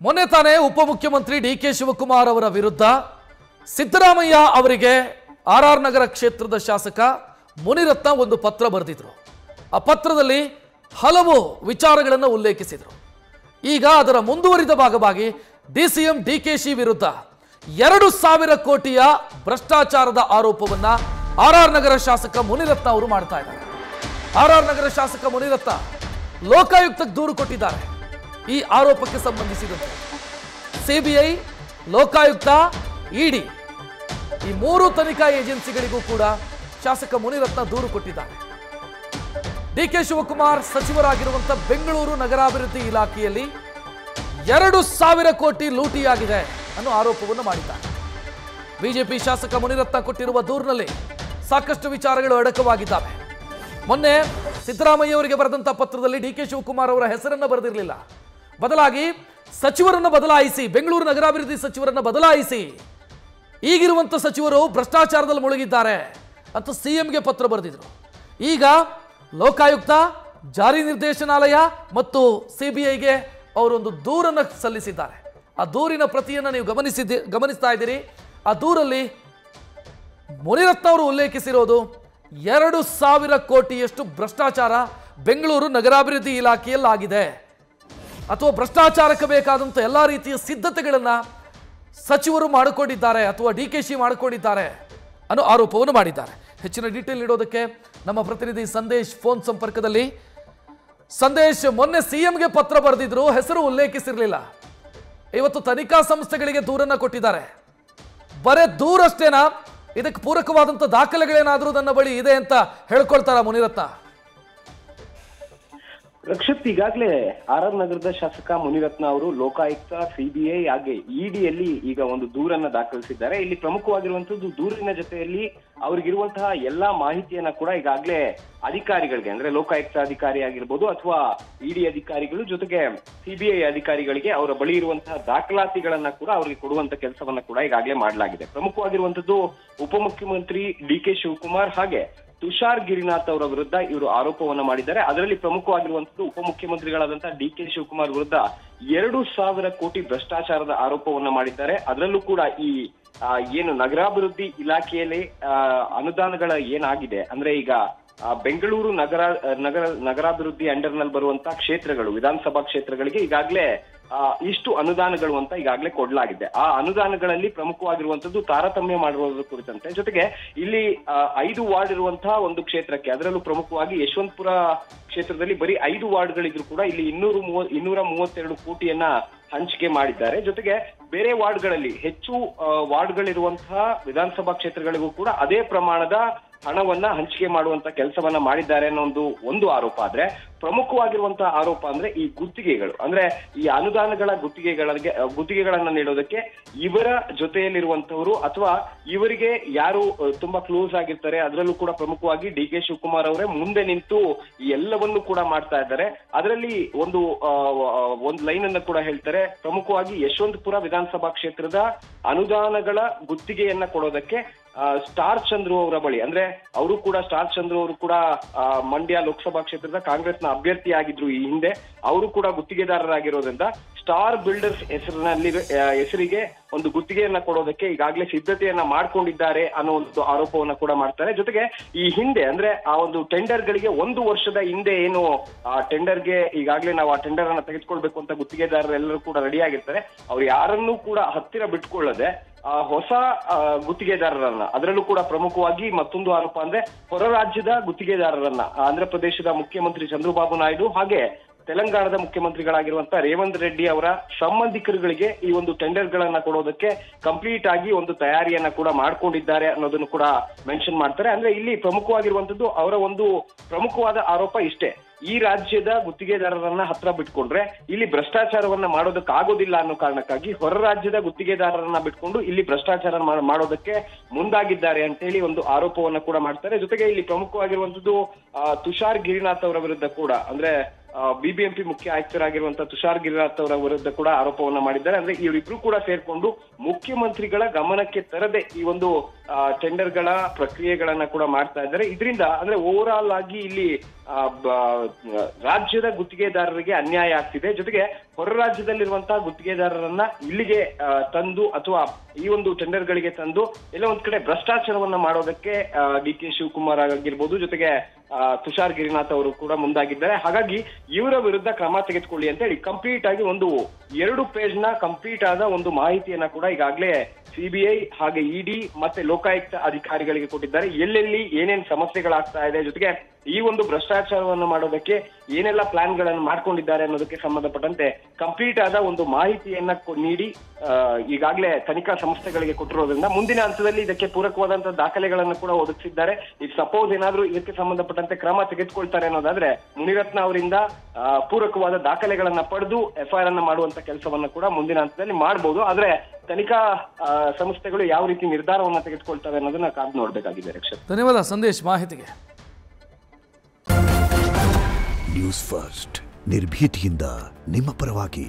ಮೊನ್ನೆ ತಾನೇ ಉಪಮುಖ್ಯಮಂತ್ರಿ ಡಿ.ಕೆ. ಶಿವಕುಮಾರ್ ಅವರ ವಿರುದ್ಧ ಸಿದ್ದರಾಮಯ್ಯ ಅವರಿಗೆ ಆರ್.ಆರ್. ನಗರ ಕ್ಷೇತ್ರದ ಶಾಸಕ ಮುನಿರತ್ನ ಒಂದು ಪತ್ರ ಬರೆದಿದ್ರು. ಆ ಪತ್ರದಲ್ಲಿ ಹಲವು ವಿಚಾರಗಳನ್ನು ಉಲ್ಲೇಖಿಸಿದರು. ಈಗ ಅದರ ಮುಂದುವರಿದ ಭಾಗವಾಗಿ ಡಿಸಿಎಂ ಡಿ.ಕೆ.ಶಿ ವಿರುದ್ಧ 2,000 ಕೋಟಿಯ ಭ್ರಷ್ಟಾಚಾರದ ಆರೋಪವನ್ನ ಆರ್.ಆರ್. ನಗರ ಶಾಸಕ ಮುನಿರತ್ನ ಅವರು ಮಾಡ್ತಾ ಇದ್ದಾರೆ. ಆರ್.ಆರ್. ನಗರ ಶಾಸಕ ಮುನಿರತ್ನ ಲೋಕಾಯುಕ್ತಕ್ಕೆ ದೂರು ಕೊಟ್ಟಿದ್ದಾರೆ. ಈ ಆರೋಪಕ್ಕೆ ಸಂಬಂಧಿಸಿದಂತೆ ಸಿಬಿಐ, ಲೋಕಾಯುಕ್ತ, ಇಡಿ ಈ 3 ತನಿಖಾ ಏಜೆನ್ಸಿಗಳಿಗೂ ಕೂಡ ಶಾಸಕ ಮುನಿರತ್ನ ದೂರು ಕೊಟ್ಟಿದ್ದಾರೆ. ಡಿ.ಕೆ. ಶಿವಕುಮಾರ್ ಸಚಿವರಾಗಿರುವಂತಹ ಬೆಂಗಳೂರು ನಗರಾಭಿವೃದ್ಧಿ ಇಲಾಖೆಯಲ್ಲಿ 2,000 ಕೋಟಿ ಲೂಟಿಯಾಗಿದೆ ಅನ್ನೋ ಆರೋಪವನ್ನು ಮಾಡಿದ್ದಾರೆ. ಬಿಜೆಪಿ ಶಾಸಕ ಮುನಿರತ್ನ ಕೊಟ್ಟಿರುವ ದೂರಿನಲ್ಲಿ ಸಾಕಷ್ಟು ವಿಚಾರಗಳು ಅಡಕವಾಗಿದ್ದಾವೆ. ಮೊನ್ನೆ ಸಿದ್ದರಾಮಯ್ಯ ಅವರಿಗೆ ಬರೆದಂತ ಪತ್ರದಲ್ಲಿ ಡಿ.ಕೆ. ಶಿವಕುಮಾರ್ ಅವರ ಹೆಸರನ್ನು ಬರೆದಿರಲಿಲ್ಲ. ಬದಲಾಗಿ ಸಚಿವರನ್ನು ಬದಲಾಯಿಸಿ, ಬೆಂಗಳೂರು ನಗರಾಭಿವೃದ್ಧಿ ಸಚಿವರನ್ನು ಬದಲಾಯಿಸಿ, ಈಗಿರುವಂತ ಸಚಿವರು ಭ್ರಷ್ಟಾಚಾರದಲ್ಲಿ ಮುಳುಗಿದ್ದಾರೆ ಅಂತ ಸಿಎಂಗೆ ಪತ್ರ ಬರೆದಿದ್ರು. ಈಗ ಲೋಕಾಯುಕ್ತ, ಜಾರಿ ನಿರ್ದೇಶನಾಲಯ ಮತ್ತು ಸಿಬಿಐಗೆ ಅವರೊಂದು ದೂರನ್ನು ಸಲ್ಲಿಸಿದ್ದಾರೆ. ಆ ದೂರಿನ ಪ್ರತಿಯನ್ನು ನೀವು ಗಮನಿಸ್ತಾ ಇದ್ದೀರಿ. ಆ ದೂರಲ್ಲಿ ಮುನಿರತ್ನ ಅವರು ಉಲ್ಲೇಖಿಸಿರೋದು 2,000 ಕೋಟಿಯಷ್ಟು ಭ್ರಷ್ಟಾಚಾರ ಬೆಂಗಳೂರು ನಗರಾಭಿವೃದ್ಧಿ ಇಲಾಖೆಯಲ್ಲಿ ಆಗಿದೆ, ಅಥವಾ ಭ್ರಷ್ಟಾಚಾರಕ್ಕೆ ಬೇಕಾದಂಥ ಎಲ್ಲ ರೀತಿಯ ಸಿದ್ಧತೆಗಳನ್ನು ಸಚಿವರು ಮಾಡಿಕೊಂಡಿದ್ದಾರೆ ಅಥವಾ ಡಿ.ಕೆ.ಶಿ ಮಾಡಿಕೊಂಡಿದ್ದಾರೆ ಅನ್ನೋ ಆರೋಪವನ್ನು ಮಾಡಿದ್ದಾರೆ. ಹೆಚ್ಚಿನ ಡೀಟೇಲ್ ನೀಡೋದಕ್ಕೆ ನಮ್ಮ ಪ್ರತಿನಿಧಿ ಸಂದೇಶ್ ಫೋನ್ ಸಂಪರ್ಕದಲ್ಲಿ. ಸಂದೇಶ್, ಮೊನ್ನೆ ಸಿಎಂಗೆ ಪತ್ರ ಬರೆದಿದ್ರು, ಹೆಸರು ಉಲ್ಲೇಖಿಸಿರಲಿಲ್ಲ. ಇವತ್ತು ತನಿಖಾ ಸಂಸ್ಥೆಗಳಿಗೆ ದೂರನ್ನ ಕೊಟ್ಟಿದ್ದಾರೆ. ಬರೇ ದೂರಷ್ಟೇನಾ? ಇದಕ್ಕೆ ಪೂರಕವಾದಂಥ ದಾಖಲೆಗಳೇನಾದರೂ ನನ್ನ ಬಳಿ ಇದೆ ಅಂತ ಹೇಳ್ಕೊಳ್ತಾರ ಮುನಿರತ್ನ? ರಕ್ಷಿತ್, ಈಗಾಗಲೇ ಆರ್.ಆರ್. ನಗರದ ಶಾಸಕ ಮುನಿರತ್ನ ಅವರು ಲೋಕಾಯುಕ್ತ, ಸಿಬಿಐ ಹಾಗೆ ಇಡಿಯಲ್ಲಿ ಈಗ ಒಂದು ದೂರನ್ನ ದಾಖಲಿಸಿದ್ದಾರೆ. ಇಲ್ಲಿ ಪ್ರಮುಖವಾಗಿರುವಂತದ್ದು ದೂರಿನ ಜೊತೆಯಲ್ಲಿ ಅವ್ರಿಗಿರುವಂತಹ ಎಲ್ಲಾ ಮಾಹಿತಿಯನ್ನ ಕೂಡ ಈಗಾಗಲೇ ಅಧಿಕಾರಿಗಳಿಗೆ, ಅಂದ್ರೆ ಲೋಕಾಯುಕ್ತ ಅಧಿಕಾರಿ ಆಗಿರ್ಬೋದು ಅಥವಾ ಇಡಿ ಅಧಿಕಾರಿಗಳು ಜೊತೆಗೆ ಸಿಬಿಐ ಅಧಿಕಾರಿಗಳಿಗೆ ಅವರ ಬಳಿ ಇರುವಂತಹ ದಾಖಲಾತಿಗಳನ್ನ ಕೂಡ ಅವರಿಗೆ ಕೊಡುವಂತ ಕೆಲಸವನ್ನ ಕೂಡ ಈಗಾಗಲೇ ಮಾಡಲಾಗಿದೆ. ಪ್ರಮುಖವಾಗಿರುವಂತದ್ದು ಉಪಮುಖ್ಯಮಂತ್ರಿ ಡಿ.ಕೆ. ಶಿವಕುಮಾರ್ ಹಾಗೆ ತುಷಾರ್ ಗಿರಿನಾಥ್ ಅವರ ವಿರುದ್ಧ ಇವರು ಆರೋಪವನ್ನ ಮಾಡಿದ್ದಾರೆ. ಅದರಲ್ಲಿ ಪ್ರಮುಖವಾಗಿರುವಂತದ್ದು ಉಪಮುಖ್ಯಮಂತ್ರಿಗಳಾದಂತಹ ಡಿ.ಕೆ. ಶಿವಕುಮಾರ್ ವಿರುದ್ಧ 2,000 ಕೋಟಿ ಭ್ರಷ್ಟಾಚಾರದ ಆರೋಪವನ್ನ ಮಾಡಿದ್ದಾರೆ. ಅದರಲ್ಲೂ ಕೂಡ ಈ ಏನು ನಗರಾಭಿವೃದ್ಧಿ ಇಲಾಖೆಯಲ್ಲಿ ಅನುದಾನಗಳ ಏನಾಗಿದೆ ಅಂದ್ರೆ ಈಗ ಬೆಂಗಳೂರು ನಗರಾಭಿವೃದ್ಧಿ ಅಂಡರ್ ನಲ್ಲಿ ಬರುವಂತಹ ಕ್ಷೇತ್ರಗಳು, ವಿಧಾನಸಭಾ ಕ್ಷೇತ್ರಗಳಿಗೆ ಈಗಾಗಲೇ ಇಷ್ಟು ಅನುದಾನಗಳು ಅಂತ ಈಗಾಗಲೇ ಕೊಡಲಾಗಿದೆ. ಆ ಅನುದಾನಗಳಲ್ಲಿ ಪ್ರಮುಖವಾಗಿರುವಂತದ್ದು ತಾರತಮ್ಯ ಮಾಡಿರುವುದರ ಕುರಿತಂತೆ, ಜೊತೆಗೆ ಇಲ್ಲಿ 5 ವಾರ್ಡ್ ಇರುವಂತಹ ಒಂದು ಕ್ಷೇತ್ರಕ್ಕೆ, ಅದರಲ್ಲೂ ಪ್ರಮುಖವಾಗಿ ಯಶವಂತಪುರ ಕ್ಷೇತ್ರದಲ್ಲಿ ಬರೀ 5 ವಾರ್ಡ್ಗಳಿದ್ರು ಕೂಡ ಇಲ್ಲಿ 232 ಕೋಟಿಯನ್ನ ಹಂಚಿಕೆ ಮಾಡಿದ್ದಾರೆ. ಜೊತೆಗೆ ಬೇರೆ ವಾರ್ಡ್ಗಳಲ್ಲಿ ಹೆಚ್ಚು ವಾರ್ಡ್ಗಳಿರುವಂತಹ ವಿಧಾನಸಭಾ ಕ್ಷೇತ್ರಗಳಿಗೂ ಕೂಡ ಅದೇ ಪ್ರಮಾಣದ ಹಣವನ್ನ ಹಂಚಿಕೆ ಮಾಡುವಂತ ಕೆಲಸವನ್ನ ಮಾಡಿದ್ದಾರೆ ಅನ್ನೋ ಒಂದು ಆರೋಪ. ಆದ್ರೆ ಪ್ರಮುಖವಾಗಿರುವಂತಹ ಆರೋಪ ಅಂದ್ರೆ ಈ ಗುತ್ತಿಗೆಗಳು, ಅಂದ್ರೆ ಈ ಅನುದಾನಗಳ ಗುತ್ತಿಗೆಗಳನ್ನ ನೀಡೋದಕ್ಕೆ ಇವರ ಜೊತೆಯಲ್ಲಿರುವಂತವರು ಅಥವಾ ಇವರಿಗೆ ಯಾರು ತುಂಬಾ ಕ್ಲೋಸ್ ಆಗಿರ್ತಾರೆ, ಅದರಲ್ಲೂ ಕೂಡ ಪ್ರಮುಖವಾಗಿ ಡಿ.ಕೆ. ಶಿವಕುಮಾರ್ ಅವರೇ ಮುಂದೆ ನಿಂತು ಈ ಎಲ್ಲವನ್ನು ಕೂಡ ಮಾಡ್ತಾ ಇದ್ದಾರೆ. ಅದರಲ್ಲಿ ಒಂದು ಲೈನ್ ಅನ್ನ ಕೂಡ ಹೇಳ್ತಾರೆ. ಪ್ರಮುಖವಾಗಿ ಯಶವಂತಪುರ ವಿಧಾನಸಭಾ ಕ್ಷೇತ್ರದ ಅನುದಾನಗಳ ಗುತ್ತಿಗೆಯನ್ನ ಕೊಡೋದಕ್ಕೆ ಸ್ಟಾರ್ ಚಂದ್ರು ಅವರ ಬಳಿ, ಅಂದ್ರೆ ಅವರು ಕೂಡ ಸ್ಟಾರ್ ಚಂದ್ರು ಅವರು ಕೂಡ ಮಂಡ್ಯ ಲೋಕಸಭಾ ಕ್ಷೇತ್ರದ ಕಾಂಗ್ರೆಸ್ನ ಅಭ್ಯರ್ಥಿ ಆಗಿದ್ರು ಈ ಹಿಂದೆ. ಅವರು ಕೂಡ ಗುತ್ತಿಗೆದಾರರಾಗಿರೋದ್ರಿಂದ ಸ್ಟಾರ್ ಬಿಲ್ಡರ್ಸ್ ಹೆಸರಿಗೆ ಒಂದು ಗುತ್ತಿಗೆಯನ್ನ ಕೊಡೋದಕ್ಕೆ ಈಗಾಗಲೇ ಸಿದ್ಧತೆಯನ್ನ ಮಾಡ್ಕೊಂಡಿದ್ದಾರೆ ಅನ್ನೋ ಒಂದು ಆರೋಪವನ್ನ ಕೂಡ ಮಾಡ್ತಾರೆ. ಜೊತೆಗೆ ಈ ಹಿಂದೆ ಅಂದ್ರೆ ಆ ಒಂದು ಟೆಂಡರ್ ಗಳಿಗೆ 1 ವರ್ಷದ ಹಿಂದೆ ಏನು ಆ ಟೆಂಡರ್ಗೆ ಈಗಾಗಲೇ ನಾವು ಆ ಟೆಂಡರ್ ಅನ್ನ ತೆಗೆದುಕೊಳ್ಬೇಕು ಅಂತ ಗುತ್ತಿಗೆದಾರರೆಲ್ಲರೂ ಕೂಡ ರೆಡಿ ಆಗಿರ್ತಾರೆ. ಅವ್ರು ಯಾರನ್ನೂ ಕೂಡ ಹತ್ತಿರ ಬಿಟ್ಕೊಳ್ಳದೆ ಹೊಸ ಗುತ್ತಿಗೆದಾರರನ್ನ, ಅದರಲ್ಲೂ ಕೂಡ ಪ್ರಮುಖವಾಗಿ ಮತ್ತೊಂದು ಆರೋಪ ಅಂದ್ರೆ ಹೊರ ರಾಜ್ಯದ ಗುತ್ತಿಗೆದಾರರನ್ನ, ಆಂಧ್ರ ಪ್ರದೇಶದ ಮುಖ್ಯಮಂತ್ರಿ ಚಂದ್ರಬಾಬು ನಾಯ್ಡು ಹಾಗೆ ತೆಲಂಗಾಣದ ಮುಖ್ಯಮಂತ್ರಿಗಳಾಗಿರುವಂತಹ ರೇವಂತ್ ರೆಡ್ಡಿ ಅವರ ಸಂಬಂಧಿಕರುಗಳಿಗೆ ಈ ಒಂದು ಟೆಂಡರ್ ಗಳನ್ನ ಕೊಡೋದಕ್ಕೆ ಕಂಪ್ಲೀಟ್ ಆಗಿ ಒಂದು ತಯಾರಿಯನ್ನ ಕೂಡ ಮಾಡ್ಕೊಂಡಿದ್ದಾರೆ ಅನ್ನೋದನ್ನು ಕೂಡ ಮೆನ್ಷನ್ ಮಾಡ್ತಾರೆ. ಅಂದ್ರೆ ಇಲ್ಲಿ ಪ್ರಮುಖವಾಗಿರುವಂತದ್ದು ಅವರ ಒಂದು ಪ್ರಮುಖವಾದ ಆರೋಪ ಇಷ್ಟೇ, ಈ ರಾಜ್ಯದ ಗುತ್ತಿಗೆದಾರರನ್ನ ಹತ್ರ ಬಿಟ್ಕೊಂಡ್ರೆ ಇಲ್ಲಿ ಭ್ರಷ್ಟಾಚಾರವನ್ನ ಮಾಡೋದಕ್ಕಾಗೋದಿಲ್ಲ ಅನ್ನೋ ಕಾರಣಕ್ಕಾಗಿ ಹೊರ ರಾಜ್ಯದ ಗುತ್ತಿಗೆದಾರರನ್ನ ಬಿಟ್ಕೊಂಡು ಇಲ್ಲಿ ಭ್ರಷ್ಟಾಚಾರ ಮಾಡೋದಕ್ಕೆ ಮುಂದಾಗಿದ್ದಾರೆ ಅಂತ ಹೇಳಿ ಒಂದು ಆರೋಪವನ್ನ ಕೂಡ ಮಾಡ್ತಾರೆ. ಜೊತೆಗೆ ಇಲ್ಲಿ ಪ್ರಮುಖವಾಗಿರುವಂತದ್ದು ತುಷಾರ್ ಗಿರಿನಾಥ್ ಅವರ ವಿರುದ್ಧ ಕೂಡ, ಅಂದ್ರೆ ಬಿಬಿಎಂಪಿ ಮುಖ್ಯ ಆಯುಕ್ತರಾಗಿರುವಂತಹ ತುಷಾರ್ ಗಿರಿನಾಥ್ ಅವರ ವಿರುದ್ಧ ಕೂಡ ಆರೋಪವನ್ನ ಮಾಡಿದ್ದಾರೆ. ಅಂದ್ರೆ ಇವರಿಬ್ರು ಕೂಡ ಸೇರ್ಕೊಂಡು ಮುಖ್ಯಮಂತ್ರಿಗಳ ಗಮನಕ್ಕೆ ತರದೆ ಈ ಒಂದು ಟೆಂಡರ್ಗಳ ಪ್ರಕ್ರಿಯೆಗಳನ್ನ ಕೂಡ ಮಾಡ್ತಾ ಇದ್ದಾರೆ. ಇದರಿಂದ ಅಂದ್ರೆ ಓವರ್ ಆಲ್ ಆಗಿ ಇಲ್ಲಿ ರಾಜ್ಯದ ಗುತ್ತಿಗೆದಾರರಿಗೆ ಅನ್ಯಾಯ ಆಗ್ತಿದೆ. ಜೊತೆಗೆ ಹೊರ ರಾಜ್ಯದಲ್ಲಿರುವಂತಹ ಗುತ್ತಿಗೆದಾರರನ್ನ ಇಲ್ಲಿಗೆ ತಂದು ಅಥವಾ ಈ ಒಂದು ಟೆಂಡರ್ಗಳಿಗೆ ತಂದು ಎಲ್ಲ ಒಂದ್ ಕಡೆ ಭ್ರಷ್ಟಾಚಾರವನ್ನ ಮಾಡೋದಕ್ಕೆ ಡಿ ಕೆ ಶಿವಕುಮಾರ್ ಆಗಿರ್ಬೋದು, ಜೊತೆಗೆ ತುಷಾರ್ ಗಿರಿನಾಥ್ ಅವರು ಕೂಡ ಮುಂದಾಗಿದ್ದಾರೆ. ಹಾಗಾಗಿ ಇವರ ವಿರುದ್ಧ ಕ್ರಮ ತೆಗೆದುಕೊಳ್ಳಿ ಅಂತ ಹೇಳಿ ಕಂಪ್ಲೀಟ್ ಆಗಿ ಒಂದು 2 ಪೇಜ್ನ ಕಂಪ್ಲೀಟ್ ಆದ ಒಂದು ಮಾಹಿತಿಯನ್ನ ಕೂಡ ಈಗಾಗಲೇ ಸಿಬಿಐ ಹಾಗೆ ಇಡಿ ಮತ್ತೆ ಲೋಕಾಯುಕ್ತ ಅಧಿಕಾರಿಗಳಿಗೆ ಕೊಟ್ಟಿದ್ದಾರೆ. ಎಲ್ಲೆಲ್ಲಿ ಏನೇನ್ ಸಮಸ್ಯೆಗಳಾಗ್ತಾ ಇದೆ, ಜೊತೆಗೆ ಈ ಒಂದು ಭ್ರಷ್ಟಾಚಾರವನ್ನು ಮಾಡೋದಕ್ಕೆ ಏನೆಲ್ಲ ಪ್ಲಾನ್ ಗಳನ್ನು ಮಾಡ್ಕೊಂಡಿದ್ದಾರೆ ಅನ್ನೋದಕ್ಕೆ ಸಂಬಂಧಪಟ್ಟಂತೆ ಕಂಪ್ಲೀಟ್ ಆದ ಒಂದು ಮಾಹಿತಿಯನ್ನ ನೀಡಿ ಈಗಾಗಲೇ ತನಿಖಾ ಸಂಸ್ಥೆಗಳಿಗೆ ಕೊಟ್ಟಿರೋದ್ರಿಂದ ಮುಂದಿನ ಹಂತದಲ್ಲಿ ಇದಕ್ಕೆ ಪೂರಕವಾದಂತಹ ದಾಖಲೆಗಳನ್ನು ಕೂಡ ಒದಗಿಸಿದ್ದಾರೆ. ಈಗ ಸಪೋಸ್ ಏನಾದ್ರೂ ಇದಕ್ಕೆ ಸಂಬಂಧಪಟ್ಟಂತೆ ಕ್ರಮ ತೆಗೆದುಕೊಳ್ತಾರೆ ಅನ್ನೋದಾದ್ರೆ ಮುನಿರತ್ನ ಅವರಿಂದ ಪೂರಕವಾದ ದಾಖಲೆಗಳನ್ನ ಪಡೆದು ಎಫ್ಐಆರ್ ಅನ್ನ ಮಾಡುವಂತ ಕೆಲಸವನ್ನ ಕೂಡ ಮುಂದಿನ ಹಂತದಲ್ಲಿ ಮಾಡಬಹುದು. ಆದ್ರೆ ತನಿಖಾ ಸಂಸ್ಥೆಗಳು ಯಾವ ರೀತಿ ನಿರ್ಧಾರವನ್ನ ತೆಗೆದುಕೊಳ್ತವೆ ಅನ್ನೋದನ್ನ ಕಾದು ನೋಡ್ಬೇಕಾಗಿದೆ. ರಕ್ಷತ್, ಧನ್ಯವಾದ ಸಂದೇಶ್ ಮಾಹಿತಿಗೆ. ನ್ಯೂಸ್ ಫಸ್ಟ್ ನಿರ್ಭೀತಿಯಿಂದ ನಿಮ್ಮ ಪರವಾಗಿ.